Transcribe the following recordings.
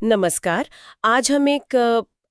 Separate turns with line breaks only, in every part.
नमस्कार। आज हम एक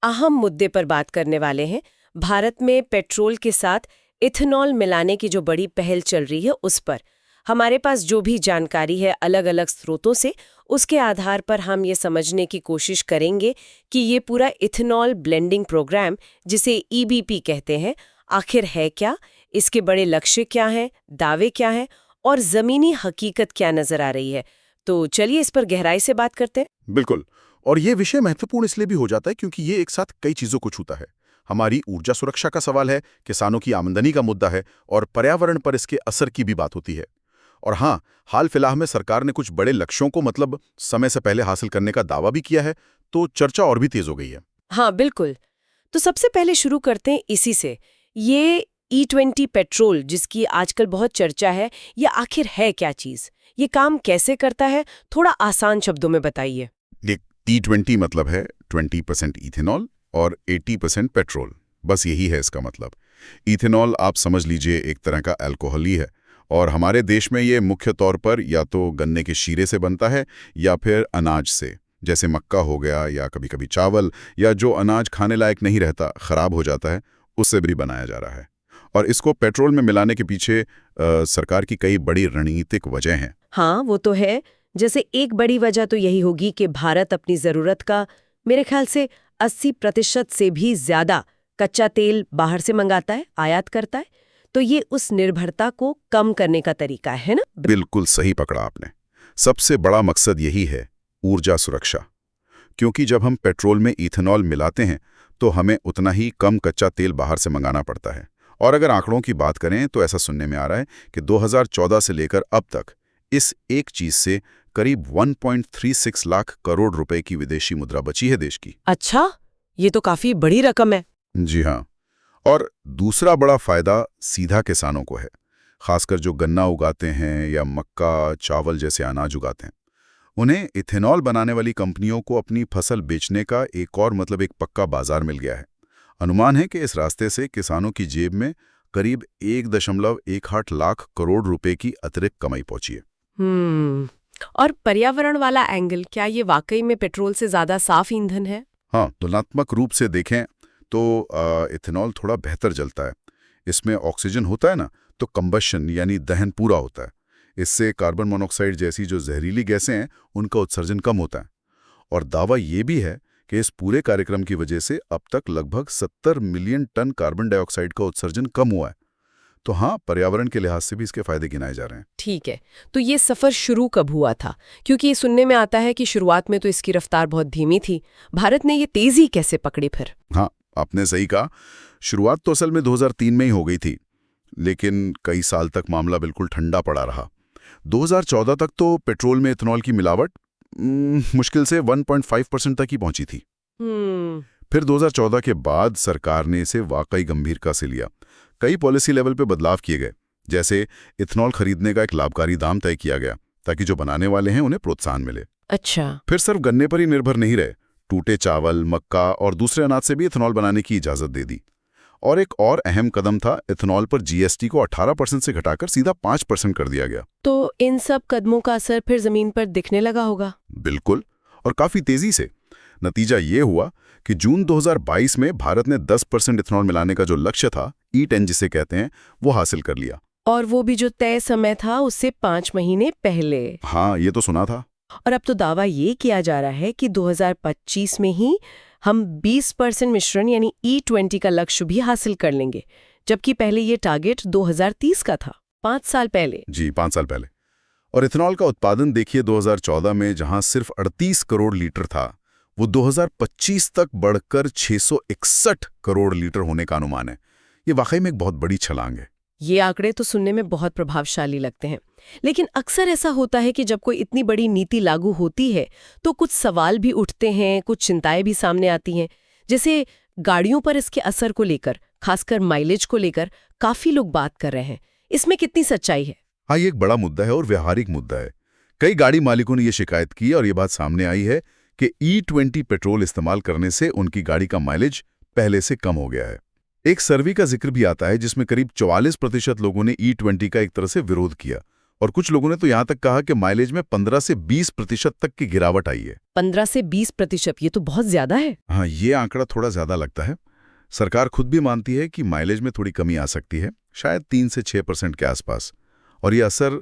अहम मुद्दे पर बात करने वाले हैं। भारत में पेट्रोल के साथ इथेनॉल मिलाने की जो बड़ी पहल चल रही है उस पर हमारे पास जो भी जानकारी है अलग अलग स्रोतों से, उसके आधार पर हम ये समझने की कोशिश करेंगे कि ये पूरा इथेनॉल ब्लेंडिंग प्रोग्राम, जिसे ईबीपी कहते हैं, आखिर है क्या, इसके बड़े लक्ष्य क्या हैं, दावे क्या हैं और ज़मीनी हकीकत क्या नज़र आ रही है। तो चलिए इस पर गहराई से बात करते हैं।
बिल्कुल। और ये विषय महत्वपूर्ण इसलिए भी हो जाता है क्योंकि ये एक साथ कई चीजों को छूता है। हमारी ऊर्जा सुरक्षा का सवाल है, किसानों की आमदनी का मुद्दा है और पर्यावरण पर इसके असर की भी बात होती है। और हाँ, हाल फिलहाल में सरकार ने कुछ बड़े लक्ष्यों को समय से पहले हासिल करने का दावा भी किया है, तो चर्चा और भी तेज हो गई है।
हाँ बिल्कुल। तो सबसे पहले शुरू करते हैं इसी से। ये E20 पेट्रोल जिसकी आजकल बहुत चर्चा है, ये आखिर है क्या चीज़? ये काम कैसे करता है? थोड़ा आसान शब्दों में बताइए।
एक T20 मतलब है 20% इथेनॉल और 80% पेट्रोल। बस यही है इसका मतलब। इथेनॉल आप समझ लीजिए एक तरह का अल्कोहल ही है, और हमारे देश में ये मुख्य तौर पर या तो गन्ने के शीरे से बनता है या फिर अनाज से, जैसे मक्का हो गया या कभी कभी चावल, या जो अनाज खाने लायक नहीं रहता, खराब हो जाता है, उससे भी बनाया जा रहा है। और इसको पेट्रोल में मिलाने के पीछे सरकार की कई बड़ी रणनीतिक वजह हैं।
हाँ वो तो है। जैसे एक बड़ी वजह तो यही होगी कि भारत अपनी ज़रूरत का मेरे ख्याल से 80% से भी ज़्यादा कच्चा तेल बाहर से मंगाता है, आयात करता है। तो ये उस निर्भरता को कम करने का तरीका है ना?
बिल्कुल सही पकड़ा आपने। सबसे बड़ा मकसद यही है, ऊर्जा सुरक्षा। क्योंकि जब हम पेट्रोल में इथेनॉल मिलाते हैं तो हमें उतना ही कम कच्चा तेल बाहर से मंगाना पड़ता है। और अगर आंकड़ों की बात करें तो ऐसा सुनने में आ रहा है कि 2014 से लेकर अब तक इस एक चीज से करीब 1.36 लाख करोड़ रुपए की विदेशी मुद्रा बची है देश की।
अच्छा, ये तो काफी बड़ी रकम है।
जी हाँ। और दूसरा बड़ा फायदा सीधा किसानों को है, खासकर जो गन्ना उगाते हैं या मक्का, चावल जैसे अनाज उगाते हैं। उन्हें इथेनॉल बनाने वाली कंपनियों को अपनी फसल बेचने का एक पक्का बाजार मिल गया है। अनुमान है कि इस रास्ते से किसानों की जेब में करीब 1.18 लाख करोड़ रुपए की अतिरिक्त कमाई पहुंची है।
और पर्यावरण वाला एंगल, क्या ये वाकई में पेट्रोल से ज्यादा साफ ईंधन है?
हाँ, तुलनात्मक रूप से देखें तो इथेनॉल थोड़ा बेहतर जलता है। इसमें ऑक्सीजन होता है ना, तो कंबशन यानी दहन पूरा होता है। इससे कार्बन मोनोऑक्साइड जैसी जो जहरीली गैसें हैं, उनका उत्सर्जन कम होता है। और दावा ये भी है कि इस पूरे कार्यक्रम की वजह से अब तक लगभग 70 मिलियन टन कार्बन डाइऑक्साइड का उत्सर्जन कम हुआ है। तो हाँ, पर्यावरण के लिहाज से भी इसके फायदे गिनाए जा रहे हैं।
ठीक है। तो ये सफर शुरू कब हुआ था? क्योंकि ये सुनने में आता है कि शुरुआत में तो इसकी रफ्तार बहुत धीमी थी। भारत ने ये तेजी कैसे पकड़ी फिर?
हाँ, आपने सही कहा। शुरुआत तो असल में 2003 में ही हो गई थी, लेकिन कई साल तक मामला बिल्कुल ठंडा पड़ा रहा। 2014 तक तो पेट्रोल में इथेनॉल की मिलावट मुश्किल से 1.5% तक ही पहुंची थी। फिर 2014 के बाद सरकार ने इसे वाकई गंभीरता से लिया। कई पॉलिसी लेवल पे बदलाव किए गए, जैसे इथेनॉल खरीदने का एक लाभकारी दाम तय किया गया ताकि जो बनाने वाले हैं उन्हें प्रोत्साहन मिले।
अच्छा।
फिर सिर्फ गन्ने पर ही निर्भर नहीं रहे, टूटे चावल, मक्का और दूसरे अनाज से भी इथेनॉल बनाने की इजाजत दे दी। और एक और अहम कदम था, इथेनॉल पर जीएसटी को 18% से घटाकर सीधा 5% कर दिया गया।
तो इन सब कदमों का असर फिर जमीन पर दिखने लगा होगा?
बिल्कुल, और काफी तेजी से। नतीजा ये हुआ कि जून 2022 में भारत ने 10% इथेनॉल मिलाने का जो लक्ष्य था, E10 जिसे कहते हैं, वो हासिल कर लिया।
और वो भी जो तय समय था उससे 5 महीने पहले।
हाँ, ये तो सुना था।
और अब तो दावा ये किया जा रहा है कि 2025 में ही हम 20% मिश्रण यानी E20 का लक्ष्य भी हासिल कर लेंगे, जबकि पहले ये टारगेट 2030 का था, 5 साल पहले।
जी, 5 साल पहले। और इथेनॉल का उत्पादन देखिए, 2014 में जहां सिर्फ 38 करोड़ लीटर था, वो 2025 तक बढ़कर 661 करोड़ लीटर होने का अनुमान है। ये वाकई में एक बहुत बड़ी छलांग है।
ये आंकड़े तो सुनने में बहुत प्रभावशाली लगते हैं, लेकिन अक्सर ऐसा होता है कि जब कोई इतनी बड़ी नीति लागू होती है तो कुछ सवाल भी उठते हैं, कुछ चिंताएं भी सामने आती हैं। जैसे गाड़ियों पर इसके असर को लेकर, खासकर माइलेज को लेकर काफी लोग बात कर रहे हैं। इसमें कितनी सच्चाई है?
हाँ, ये एक बड़ा मुद्दा है और व्यावहारिक मुद्दा है। कई गाड़ी मालिकों ने ये शिकायत की और ये बात सामने आई है कि E20 पेट्रोल इस्तेमाल करने से उनकी गाड़ी का माइलेज पहले से कम हो गया है। एक सर्वे का जिक्र भी आता है जिसमें करीब 44% लोगों ने E20 का एक तरह से विरोध किया। और कुछ लोगों ने तो यहाँ तक कहा कि माइलेज में 15 से 20% तक की गिरावट आई है।
15 से 20%, ये तो बहुत ज्यादा है।
हाँ, ये आंकड़ा थोड़ा ज्यादा लगता है। सरकार खुद भी मानती है कि माइलेज में थोड़ी कमी आ सकती है, शायद 3 से 6% के आसपास, और ये असर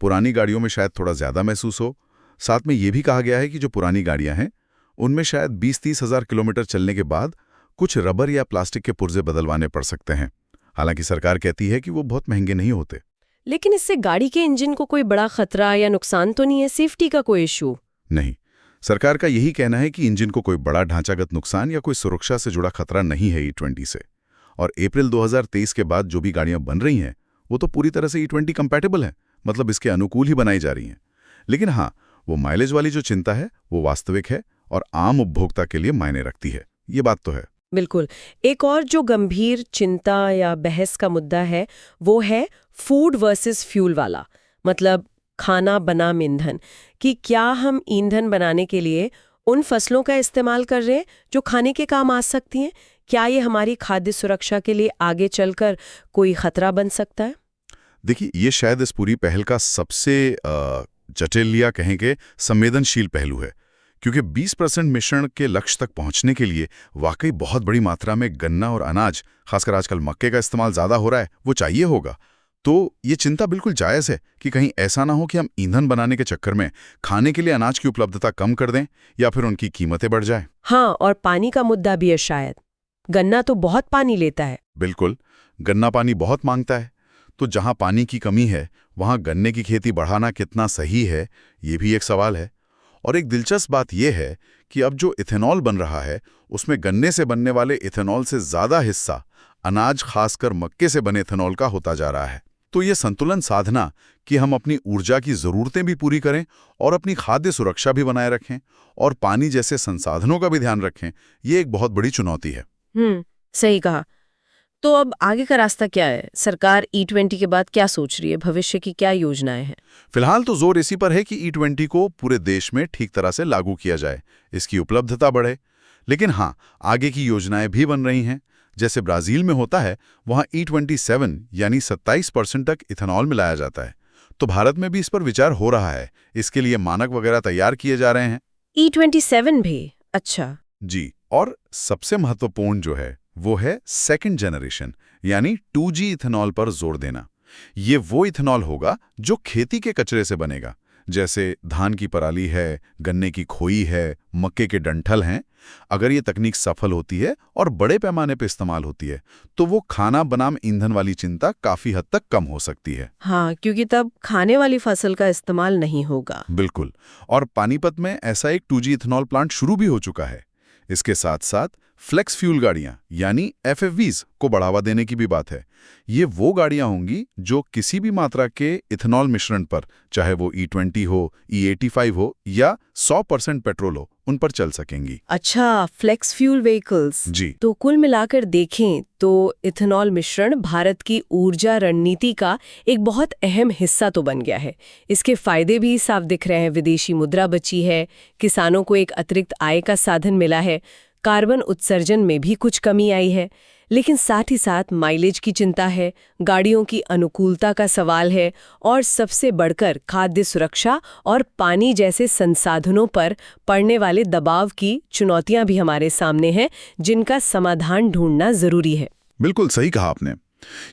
पुरानी गाड़ियों में शायद थोड़ा ज्यादा महसूस हो। साथ में ये भी कहा गया है कि जो पुरानी गाड़ियां हैं उनमें शायद 20-30 हज़ार किलोमीटर चलने के बाद कुछ रबर या प्लास्टिक के पुर्जे बदलवाने पड़ सकते हैं। हालांकि सरकार कहती है कि वो बहुत महंगे नहीं होते।
लेकिन इससे गाड़ी के इंजन को कोई बड़ा खतरा या नुकसान तो नहीं है? सेफ्टी का कोई इशू?
नहीं, सरकार का यही कहना है कि इंजन को कोई बड़ा ढांचागत नुकसान या कोई सुरक्षा से जुड़ा खतरा नहीं है E20 से। और अप्रैल 2023 के बाद जो भी गाड़ियां बन रही हैं वो तो पूरी तरह से E20 कंपैटिबल है, मतलब इसके अनुकूल ही बनाई जा रही हैं। लेकिन हाँ, वो माइलेज वाली जो चिंता है वो वास्तविक है और आम उपभोक्ता के लिए मायने रखती है, ये बात तो है।
बिल्कुल। एक और जो गंभीर चिंता या बहस का मुद्दा है वो है फूड वर्सेस फ्यूल वाला, मतलब खाना बनाम ईंधन। कि क्या हम ईंधन बनाने के लिए उन फसलों का इस्तेमाल कर रहे हैं जो खाने के काम आ सकती हैं? क्या ये हमारी खाद्य सुरक्षा के लिए आगे चलकर कोई खतरा बन सकता है?
देखिए, ये शायद इस पूरी पहल का सबसे जटिल या कहें कि संवेदनशील पहलू है, क्योंकि 20% मिश्रण के लक्ष्य तक पहुंचने के लिए वाकई बहुत बड़ी मात्रा में गन्ना और अनाज, खासकर आजकल मक्के का इस्तेमाल ज्यादा हो रहा है, वो चाहिए होगा। तो ये चिंता बिल्कुल जायज़ है कि कहीं ऐसा ना हो कि हम ईंधन बनाने के चक्कर में खाने के लिए अनाज की उपलब्धता कम कर दें या फिर उनकी कीमतें बढ़ जाएं।
हाँ, और पानी का मुद्दा भी है शायद। गन्ना तो बहुत पानी लेता है।
बिल्कुल, गन्ना पानी बहुत मांगता है। तो जहां पानी की कमी है वहां गन्ने की खेती बढ़ाना कितना सही है, ये भी एक सवाल है। और एक दिलचस्प बात यह है कि अब जो इथेनॉल बन रहा है उसमें गन्ने से बनने वाले इथेनॉल से ज्यादा हिस्सा अनाज, खासकर मक्के से बने इथेनॉल का होता जा रहा है। तो ये संतुलन साधना कि हम अपनी ऊर्जा की जरूरतें भी पूरी करें और अपनी खाद्य सुरक्षा भी बनाए रखें और पानी जैसे संसाधनों का भी ध्यान रखें, ये एक बहुत बड़ी चुनौती है।
सही कहा। तो अब आगे का रास्ता क्या है? सरकार E20 के बाद क्या सोच रही है? भविष्य की क्या योजनाएं हैं?
फिलहाल तो जोर इसी पर है कि E20 को पूरे देश में ठीक तरह से लागू किया जाए, इसकी उपलब्धता बढ़े। लेकिन हाँ, आगे की योजनाएं भी बन रही हैं। जैसे ब्राजील में होता है, वहाँ E27 यानी 27% तक इथेनॉल मिलाया जाता है। तो भारत में भी इस पर विचार हो रहा है। इसके लिए मानक वगैरह तैयार किए जा रहे हैं।
E27 भी? अच्छा
जी, और सबसे महत्वपूर्ण जो है वो है सेकंड जनरेशन यानी 2G इथेनॉल पर जोर देना। ये वो इथेनॉल होगा जो खेती के कचरे से बनेगा, जैसे धान की पराली है, गन्ने की खोई है, मक्के के डंठल हैं। अगर ये तकनीक सफल होती है और बड़े पैमाने पर इस्तेमाल होती है तो वो खाना बनाम ईंधन वाली चिंता काफी हद तक कम हो सकती है।
हाँ, क्योंकि तब खाने वाली फसल का इस्तेमाल नहीं होगा।
बिल्कुल। और पानीपत में ऐसा एक 2G इथेनॉल प्लांट शुरू भी हो चुका है। इसके साथ साथ फ्लेक्स फ्यूल गाड़ियां यानी FFVs को बढ़ावा देने की भी बात है। ये वो गाड़ियां होंगी जो किसी भी मात्रा के इथेनॉल मिश्रण पर, चाहे वो E20 हो, E85 हो या 100% पेट्रोल हो, उन पर चल सकेंगी।
अच्छा, फ्लेक्स फ्यूल व्हीकल्स।
जी।
तो कुल मिलाकर देखें तो इथेनॉल मिश्रण भारत की ऊर्जा रणनीति का एक बहुत अहम हिस्सा तो बन गया है। इसके फायदे भी साफ दिख रहे हैं। विदेशी मुद्रा बची है, किसानों को एक अतिरिक्त आय का साधन मिला है, कार्बन उत्सर्जन में भी कुछ कमी आई है। लेकिन साथ ही साथ माइलेज की चिंता है, गाड़ियों की अनुकूलता का सवाल है और सबसे बढ़कर खाद्य सुरक्षा और पानी जैसे संसाधनों पर पड़ने वाले दबाव की चुनौतियां भी हमारे सामने हैं, जिनका समाधान ढूंढना जरूरी है।
बिल्कुल सही कहा आपने।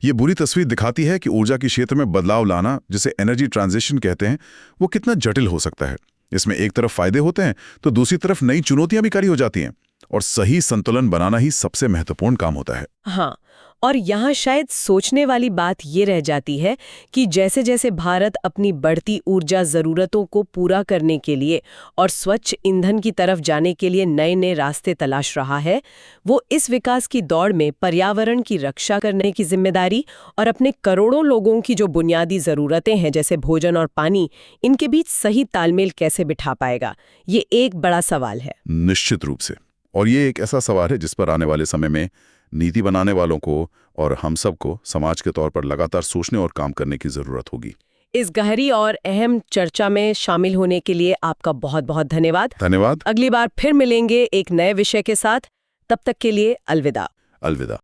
ये बुरी तस्वीर दिखाती है कि ऊर्जा के क्षेत्र में बदलाव लाना, जिसे एनर्जी ट्रांजिशन कहते हैं, वो कितना जटिल हो सकता है। इसमें एक तरफ फायदे होते हैं तो दूसरी तरफ नई चुनौतियां भी खड़ी हो जाती हैं, और सही संतुलन बनाना ही सबसे महत्वपूर्ण काम होता है।
हाँ, और यहाँ शायद सोचने वाली बात ये रह जाती है कि जैसे जैसे भारत अपनी बढ़ती ऊर्जा ज़रूरतों को पूरा करने के लिए और स्वच्छ ईंधन की तरफ जाने के लिए नए नए रास्ते तलाश रहा है, वो इस विकास की दौड़ में पर्यावरण की रक्षा करने की जिम्मेदारी और अपने करोड़ों लोगों की जो बुनियादी ज़रूरतें हैं जैसे भोजन और पानी, इनके बीच सही तालमेल कैसे बिठा पाएगा, ये एक बड़ा सवाल है।
निश्चित रूप से। और ये एक ऐसा सवाल है जिस पर आने वाले समय में नीति बनाने वालों को और हम सबको समाज के तौर पर लगातार सोचने और काम करने की जरूरत होगी।
इस गहरी और अहम चर्चा में शामिल होने के लिए आपका बहुत बहुत धन्यवाद।
धन्यवाद।
अगली बार फिर मिलेंगे एक नए विषय के साथ। तब तक के लिए अलविदा।
अलविदा।